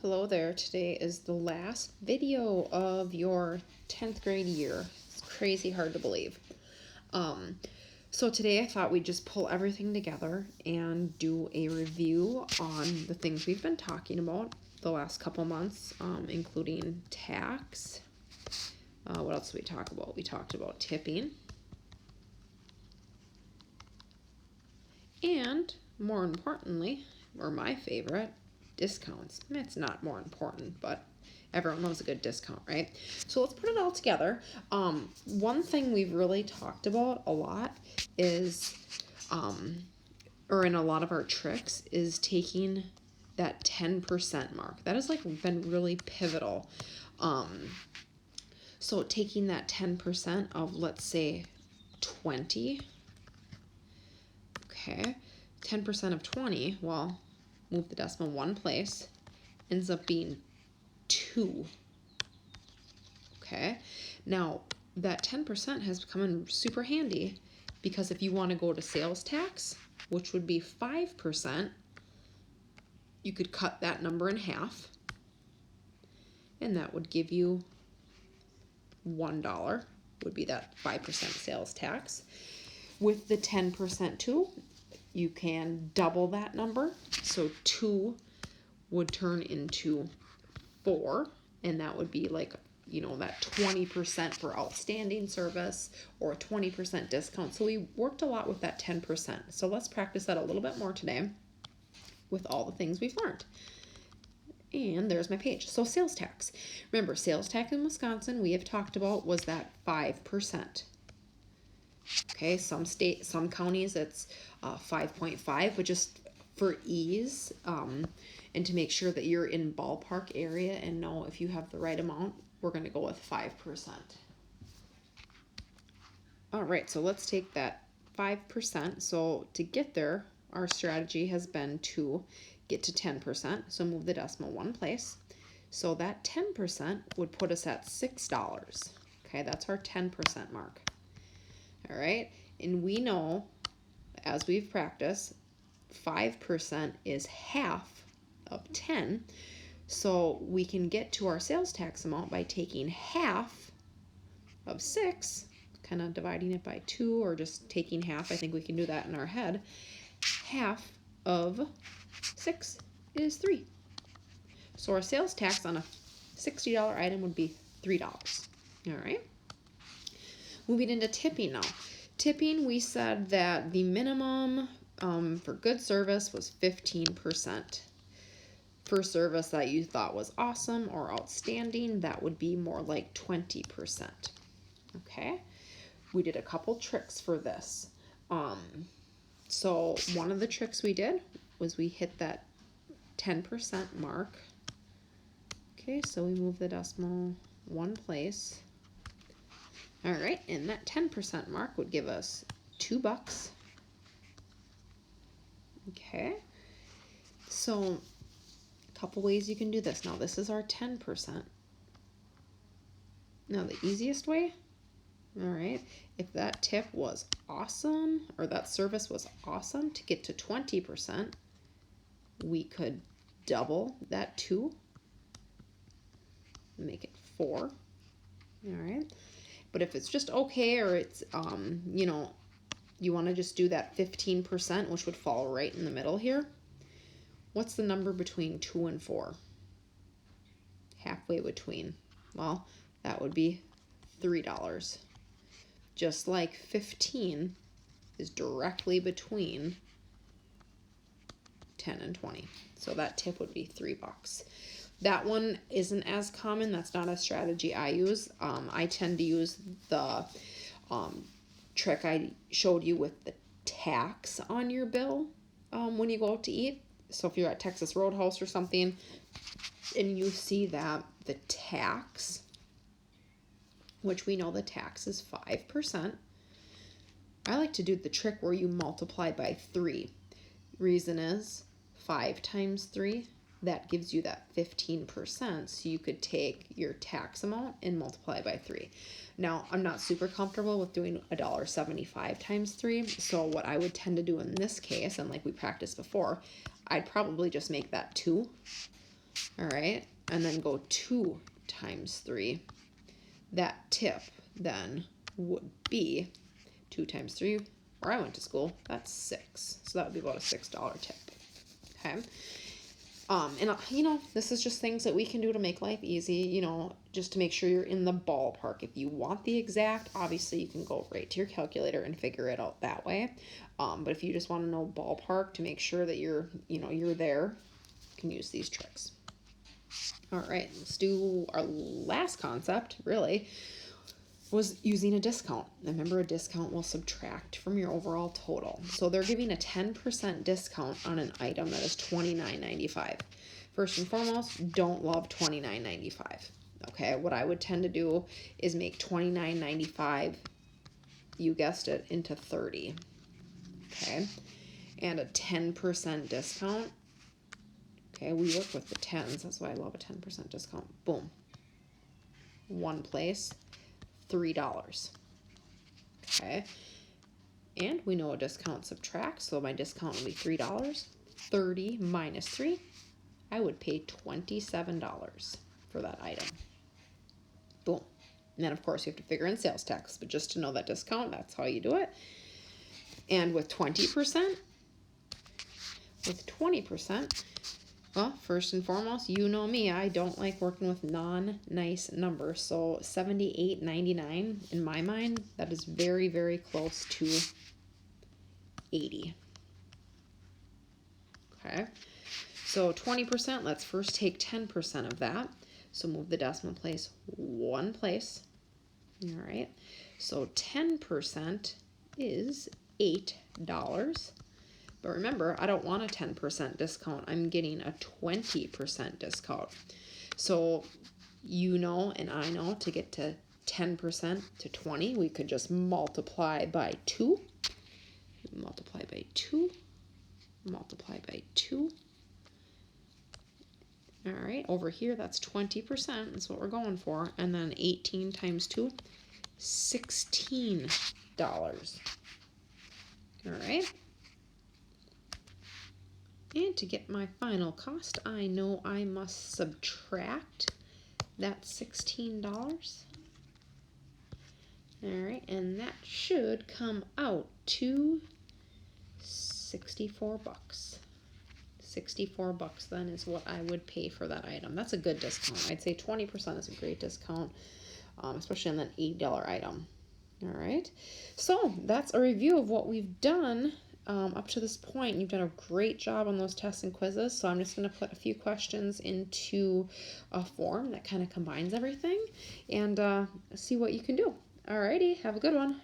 Hello there. Today is the last video of your 10th grade year. It's crazy hard to believe. So today I thought we'd just pull everything together and do a review on the things we've been talking about the last couple months, including tax. What else did we talk about? We talked about tipping. And more importantly, or my favorite, discounts. It's not more important, but everyone loves a good discount, right? So let's put it all together. One thing we've really talked about a lot is, or in a lot of our tricks, is taking that 10% mark. That has been really pivotal. So taking that 10% of, let's say, 20. Okay, 10% of 20, well, move the decimal one place, ends up being 2. Okay, now that 10% has come in super handy because if you want to go to sales tax, which would be 5%, you could cut that number in half, and that would give you $1, would be that 5% sales tax. With the 10% too, you can double that number. So 2 would turn into 4, and that would be that 20% for outstanding service or a 20% discount. So we worked a lot with that 10%. So let's practice that a little bit more today with all the things we've learned. And there's my page. So sales tax. Remember, sales tax in Wisconsin, we have talked about, was that 5%. Okay, some counties it's 5.5, but just for ease and to make sure that you're in ballpark area and know if you have the right amount, we're going to go with 5%. All right, so let's take that 5%. So to get there, our strategy has been to get to 10%. So move the decimal one place. So that 10% would put us at $6. Okay, that's our 10% mark. All right, and we know, as we've practiced, 5% is half of 10, so we can get to our sales tax amount by taking half of 6, kind of dividing it by 2, or just taking half. I think we can do that in our head. Half of 6 is 3. So our sales tax on a $60 item would be $3. All right. Moving into tipping now. Tipping, we said that the minimum for good service was 15%. For service that you thought was awesome or outstanding, that would be more like 20%. Okay? We did a couple tricks for this. So one of the tricks we did was we hit that 10% mark. Okay, so we move the decimal one place. All right, and that 10% mark would give us $2. Okay, so a couple ways you can do this. Now this is our 10%. Now the easiest way, all right, if that tip was awesome or that service was awesome, to get to 20%, we could double that 2, make it 4. All right. But if it's just okay, or it's, you want to just do that 15%, which would fall right in the middle here. What's the number between 2 and 4? Halfway between. Well, that would be $3. Just like 15 is directly between 10 and 20. So that tip would be $3. That one isn't as common. That's not a strategy I use. I tend to use the trick I showed you with the tax on your bill when you go out to eat. So if you're at Texas Roadhouse or something and you see that the tax, which we know the tax is 5%, I like to do the trick where you multiply by 3. Reason is 5 times 3. That gives you that 15%, so you could take your tax amount and multiply by 3. Now, I'm not super comfortable with doing $1.75 times 3, so what I would tend to do in this case, and like we practiced before, I'd probably just make that 2 All right, and then go 2 times 3. That tip then would be 2 times 3, where I went to school, that's 6. So that would be about a $6 tip. Okay. And you know, this is just things that we can do to make life easy, you know, just to make sure you're in the ballpark. If you want the exact, obviously you can go right to your calculator and figure it out that way. But if you just want to know ballpark to make sure that you're, you know, you're there, you can use these tricks. All right, let's do our last concept, really, was using a discount. Remember, a discount will subtract from your overall total. So they're giving a 10% discount on an item that is $29.95. First and foremost, don't love $29.95. Okay, what I would tend to do is make $29.95, you guessed it, into $30. Okay, and a 10% discount. Okay, we work with the tens. That's why I love a 10% discount. Boom. One place, $3. Okay, and we know a discount subtracts, so my discount will be $3. 30 minus 3, I would pay $27 for that item. Boom. And then, of course, you have to figure in sales tax, but just to know that discount, that's how you do it. And with 20%, well, first and foremost, you know me, I don't like working with non-nice numbers. So $78.99, in my mind, that is very, very close to $80. Okay, so 20%, let's first take 10% of that. So move the decimal place one place. All right, so 10% is $8. But remember, I don't want a 10% discount. I'm getting a 20% discount. So you know and I know to get to 10% to 20, we could just multiply by 2. Multiply by 2. Multiply by 2. All right, over here, that's 20%. That's what we're going for. And then 18 times 2, $16. All right. And to get my final cost, I know I must subtract that $16. All right, and that should come out to $64. $64 then is what I would pay for that item. That's a good discount. I'd say 20% is a great discount, especially on that $8 item. All right, so that's a review of what we've done up to this point. You've done a great job on those tests and quizzes, so I'm just going to put a few questions into a form that kind of combines everything and see what you can do. Alrighty, have a good one.